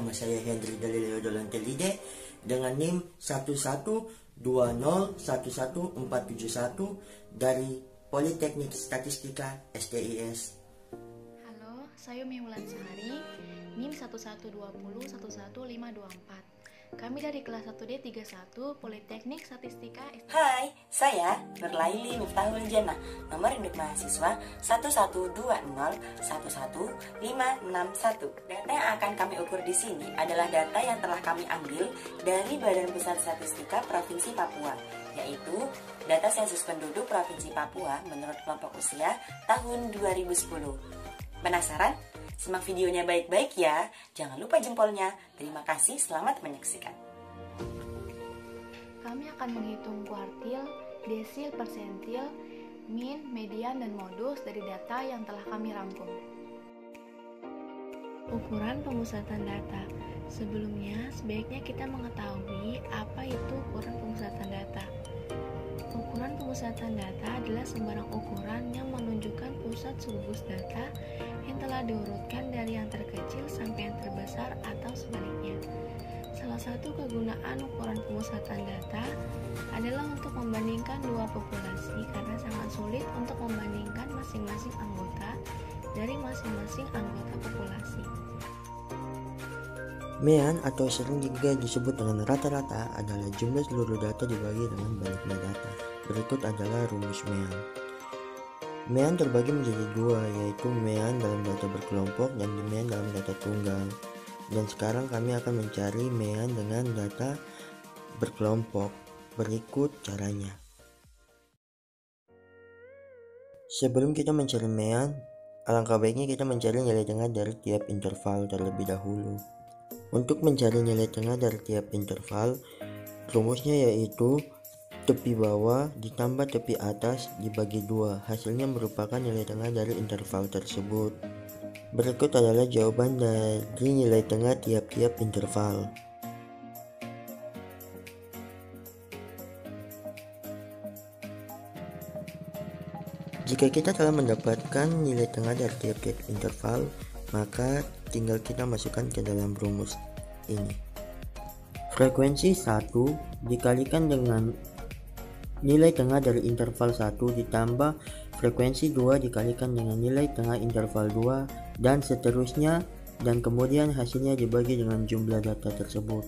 Nama saya Hendri Galileo Dolantelide dengan NIM 112011471 dari Politeknik Statistika STIS. Halo, saya Mewulan Sari, NIM 112011524. Kami dari kelas 1D31 Politeknik Statistika STIS. Hai, saya Nurlaili Miftahul Jannah. Nomor induk mahasiswa 112011561. Data yang akan kami ukur di sini adalah data yang telah kami ambil dari Badan Pusat Statistika Provinsi Papua, yaitu data sensus penduduk Provinsi Papua menurut kelompok usia tahun 2010. Penasaran? Simak videonya baik-baik ya. Jangan lupa jempolnya. Terima kasih, selamat menyaksikan. Kami akan menghitung kuartil, desil, persentil, min, median, dan modus dari data yang telah kami rangkum. Ukuran pemusatan data. Sebelumnya, sebaiknya kita mengetahui apa itu ukuran pemusatan data. Ukuran pemusatan data adalah sembarang ukuran yang menunjukkan pusat subgus data yang telah diurutkan dari yang terkecil sampai yang terbesar atau sebaliknya. Salah satu kegunaan ukuran pemusatan data adalah untuk membandingkan dua populasi karena sangat sulit untuk membandingkan masing-masing anggota dari masing-masing anggota populasi. Mean atau sering juga disebut dengan rata-rata adalah jumlah seluruh data dibagi dengan banyaknya data. Berikut adalah rumus Mean. Mean terbagi menjadi dua, yaitu Mean dalam data berkelompok dan Mean dalam data tunggal. Dan sekarang kami akan mencari Mean dengan data berkelompok. Berikut caranya. Sebelum kita mencari Mean, alangkah baiknya kita mencari nilai tengah dari tiap interval terlebih dahulu. Untuk mencari nilai tengah dari tiap interval, rumusnya yaitu tepi bawah ditambah tepi atas dibagi 2. Hasilnya merupakan nilai tengah dari interval tersebut. Berikut adalah jawaban dari nilai tengah tiap-tiap interval. Jika kita telah mendapatkan nilai tengah dari tiap-tiap interval, maka tinggal kita masukkan ke dalam rumus ini. Frekuensi 1 dikalikan dengan nilai tengah dari interval 1 ditambah frekuensi 2 dikalikan dengan nilai tengah interval 2 dan seterusnya, dan kemudian hasilnya dibagi dengan jumlah data tersebut.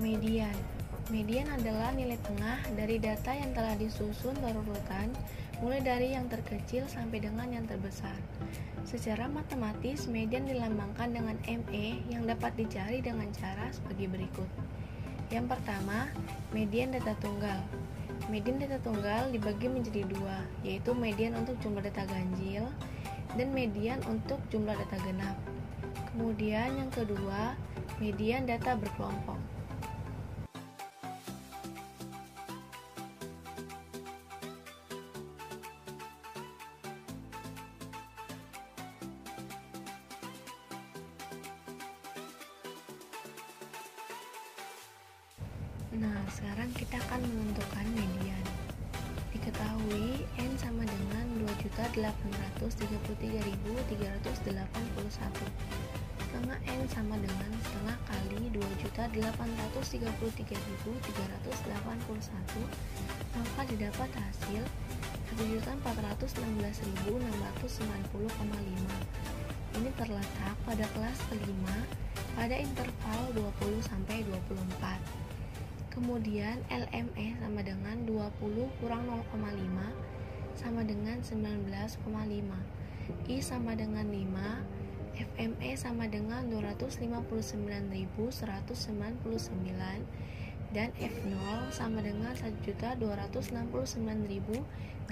Median. Median adalah nilai tengah dari data yang telah disusun berurutan mulai dari yang terkecil sampai dengan yang terbesar. Secara matematis, median dilambangkan dengan ME yang dapat dicari dengan cara sebagai berikut. Yang pertama, median data tunggal. Median data tunggal dibagi menjadi dua, yaitu median untuk jumlah data ganjil dan median untuk jumlah data genap. Kemudian yang kedua, median data berkelompok. Nah, sekarang kita akan menentukan median. Diketahui N sama dengan 2.833.381. Setengah N sama dengan setengah kali 2.833.381, maka didapat hasil 1.416.690,5. Ini terletak pada kelas kelima pada interval 20-24. Kemudian LME sama dengan 20 kurang 0,5 sama dengan 19,5. I sama dengan 5. FME sama dengan 259.199 dan F0 sama dengan 1.269.839.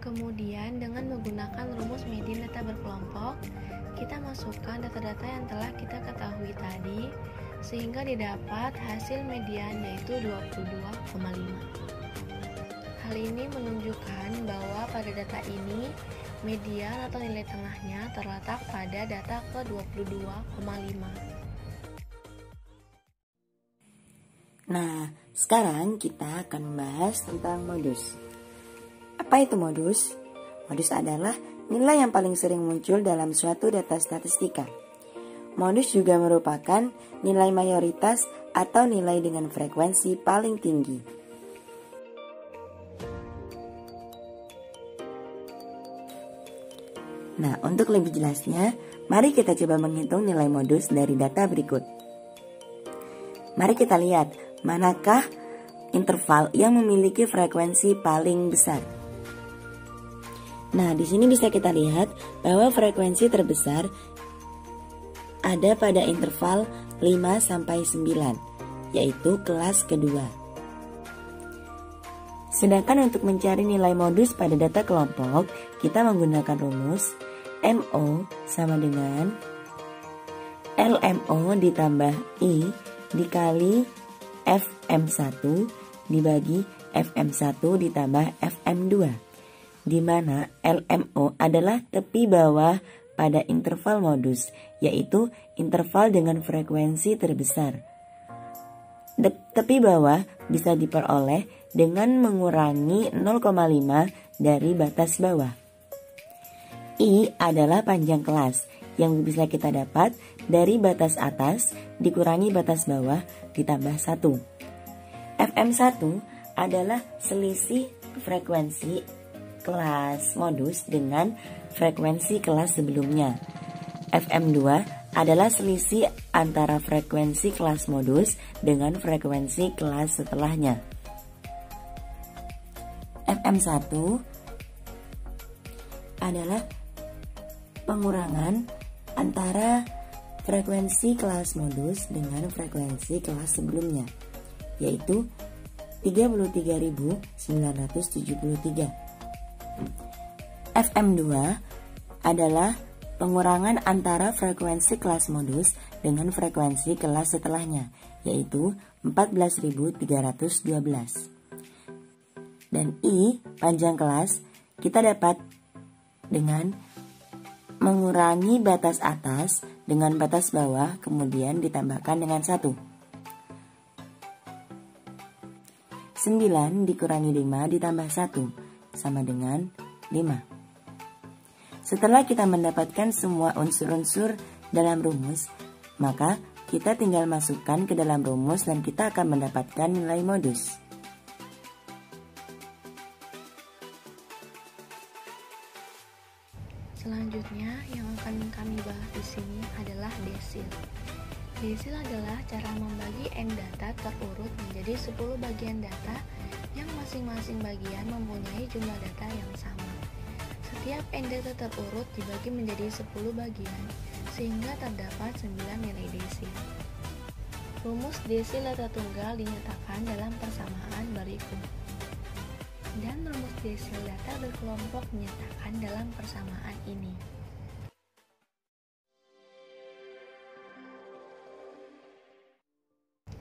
Kemudian dengan menggunakan rumus median data berkelompok, kita masukkan data-data yang telah kita ketahui tadi sehingga didapat hasil median yaitu 22,5. Hal ini menunjukkan bahwa pada data ini median atau nilai tengahnya terletak pada data ke-22,5. Nah, sekarang kita akan membahas tentang modus. Apa Apa itu modus? Modus adalah nilai yang paling sering muncul dalam suatu data statistika. Modus juga merupakan nilai mayoritas atau nilai dengan frekuensi paling tinggi. Nah, untuk lebih jelasnya, mari kita coba menghitung nilai modus dari data berikut. Mari kita lihat, manakah interval yang memiliki frekuensi paling besar. Nah, di sini bisa kita lihat bahwa frekuensi terbesar ada pada interval 5-9, yaitu kelas kedua. Sedangkan untuk mencari nilai modus pada data kelompok, kita menggunakan rumus MO sama dengan LMO ditambah I dikali FM1 dibagi FM1 ditambah FM2, di mana LMO adalah tepi bawah pada interval modus, yaitu interval dengan frekuensi terbesar. Tepi bawah bisa diperoleh dengan mengurangi 0,5 dari batas bawah. I adalah panjang kelas yang bisa kita dapat dari batas atas dikurangi batas bawah ditambah 1. FM1 adalah selisih frekuensi kelas modus dengan frekuensi kelas sebelumnya. FM2 adalah selisih antara frekuensi kelas modus dengan frekuensi kelas setelahnya. FM1 adalah pengurangan antara frekuensi kelas modus dengan frekuensi kelas sebelumnya, yaitu 33.973. FM2 adalah pengurangan antara frekuensi kelas modus dengan frekuensi kelas setelahnya, yaitu 14.312. Dan I, panjang kelas, kita dapat dengan mengurangi batas atas dengan batas bawah, kemudian ditambahkan dengan 1. 9 dikurangi 5 ditambah 1 sama dengan 5. Setelah kita mendapatkan semua unsur-unsur dalam rumus, maka kita tinggal masukkan ke dalam rumus dan kita akan mendapatkan nilai modus. Selanjutnya yang akan kami bahas di sini adalah desil. Desil adalah cara membagi n data terurut menjadi 10 bagian data yang masing-masing bagian mempunyai jumlah data yang sama. Setiap n data terurut dibagi menjadi 10 bagian sehingga terdapat 9 nilai desil. Rumus desil data tunggal dinyatakan dalam persamaan berikut. Dan rumus desil data berkelompok dinyatakan dalam persamaan ini.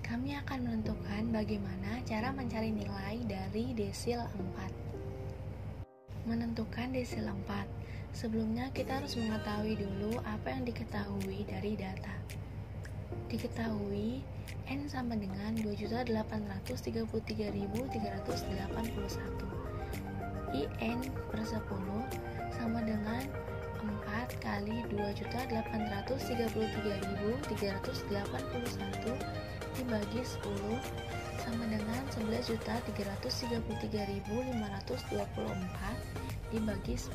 Kami akan menentukan bagaimana cara mencari nilai dari desil 4. Menentukan desil 4. Sebelumnya kita harus mengetahui dulu apa yang diketahui dari data. Diketahui N sama dengan 2.833.381. IN per 10 sama dengan 4 kali 2.833.381 dibagi 10 sama dengan 11.333.524 dibagi 10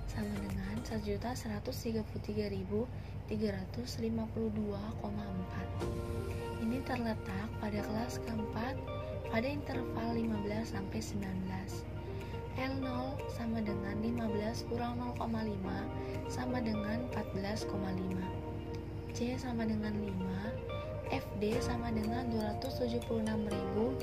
sama dengan 1.333.352,4. Ini terletak pada kelas keempat pada interval 15 sampai 19. L0 sama dengan 15 kurang 0,5 sama dengan 14,5. C sama dengan 5. FD sama dengan 276.020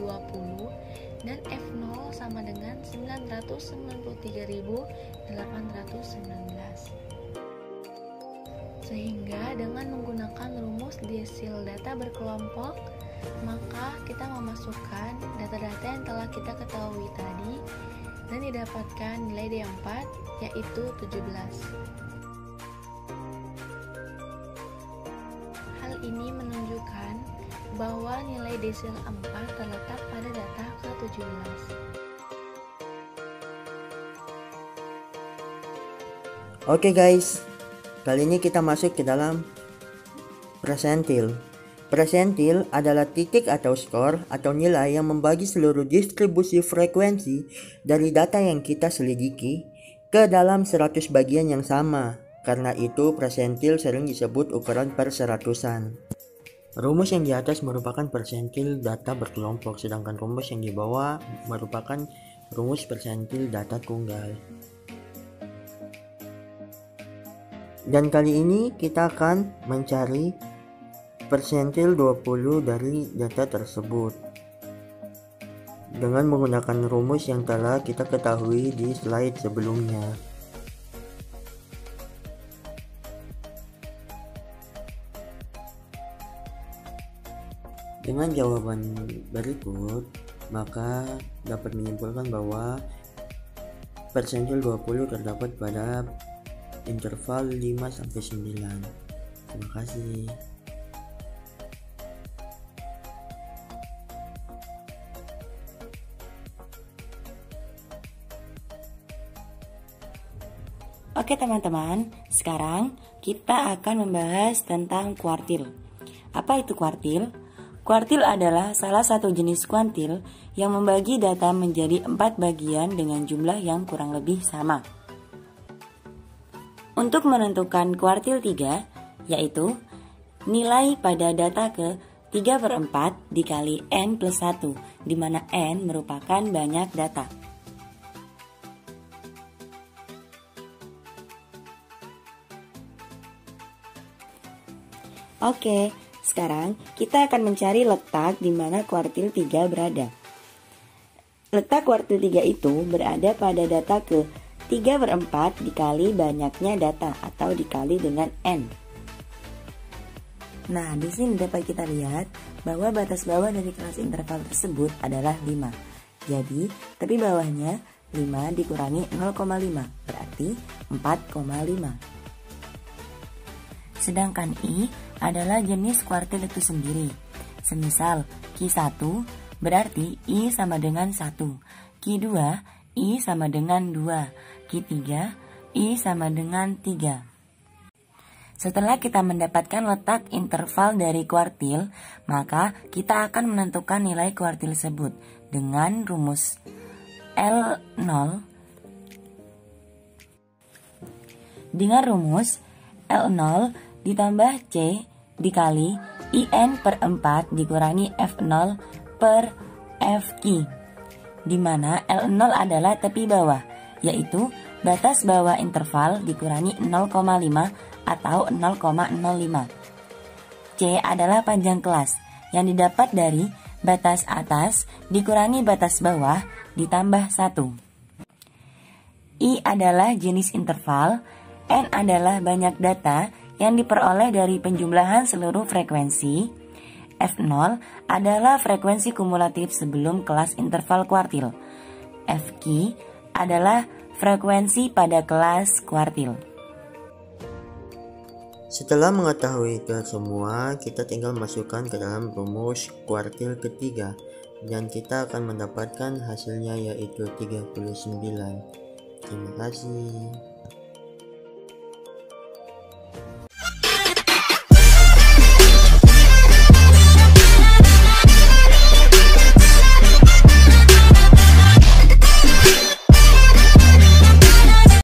dan F0 sama dengan 993.819. Sehingga dengan menggunakan rumus desil data berkelompok, maka kita memasukkan data-data yang telah kita ketahui tadi dan didapatkan nilai D4 yaitu 17. Hal ini menunjukkan bahwa nilai desil 4 terletak pada data ke-17. Oke guys, kali ini kita masuk ke dalam persentil. Persentil adalah titik atau skor atau nilai yang membagi seluruh distribusi frekuensi dari data yang kita selidiki ke dalam 100 bagian yang sama. Karena itu persentil sering disebut ukuran perseratusan. Rumus yang di atas merupakan persentil data berkelompok, sedangkan rumus yang di bawah merupakan rumus persentil data tunggal. Dan kali ini kita akan mencari persentil 20 dari data tersebut dengan menggunakan rumus yang telah kita ketahui di slide sebelumnya. Dengan jawaban berikut, maka dapat menyimpulkan bahwa persentil 20 terdapat pada interval 5-9. Terima kasih. Oke teman-teman, sekarang kita akan membahas tentang kuartil. Apa itu kuartil? Kuartil adalah salah satu jenis kuantil yang membagi data menjadi 4 bagian dengan jumlah yang kurang lebih sama. Untuk menentukan kuartil 3, yaitu nilai pada data ke 3/4 dikali N plus 1, di mana N merupakan banyak data. Oke, sekarang kita akan mencari letak di mana kuartil 3 berada. Letak kuartil 3 itu berada pada data ke 3/4 dikali banyaknya data atau dikali dengan N. Nah, di sini dapat kita lihat bahwa batas bawah dari kelas interval tersebut adalah 5. Jadi, tepi bawahnya 5 dikurangi 0,5 berarti 4,5. Sedangkan I adalah jenis kuartil itu sendiri. Semisal Q1 berarti I sama dengan 1, Q2 I sama dengan 2, Q3 I sama dengan 3. Setelah kita mendapatkan letak interval dari kuartil, maka kita akan menentukan nilai kuartil tersebut dengan rumus L0 ditambah C dikali IN per 4 dikurangi F0 per FQ, di mana L0 adalah tepi bawah, yaitu batas bawah interval dikurangi 0,5 atau 0,05. C adalah panjang kelas yang didapat dari batas atas dikurangi batas bawah ditambah 1. I adalah jenis interval, N adalah banyak data yang diperoleh dari penjumlahan seluruh frekuensi. F0 adalah frekuensi kumulatif sebelum kelas interval kuartil. FQ adalah frekuensi pada kelas kuartil. Setelah mengetahui itu semua, kita tinggal masukkan ke dalam rumus kuartil ketiga dan kita akan mendapatkan hasilnya yaitu 39. Terima kasih.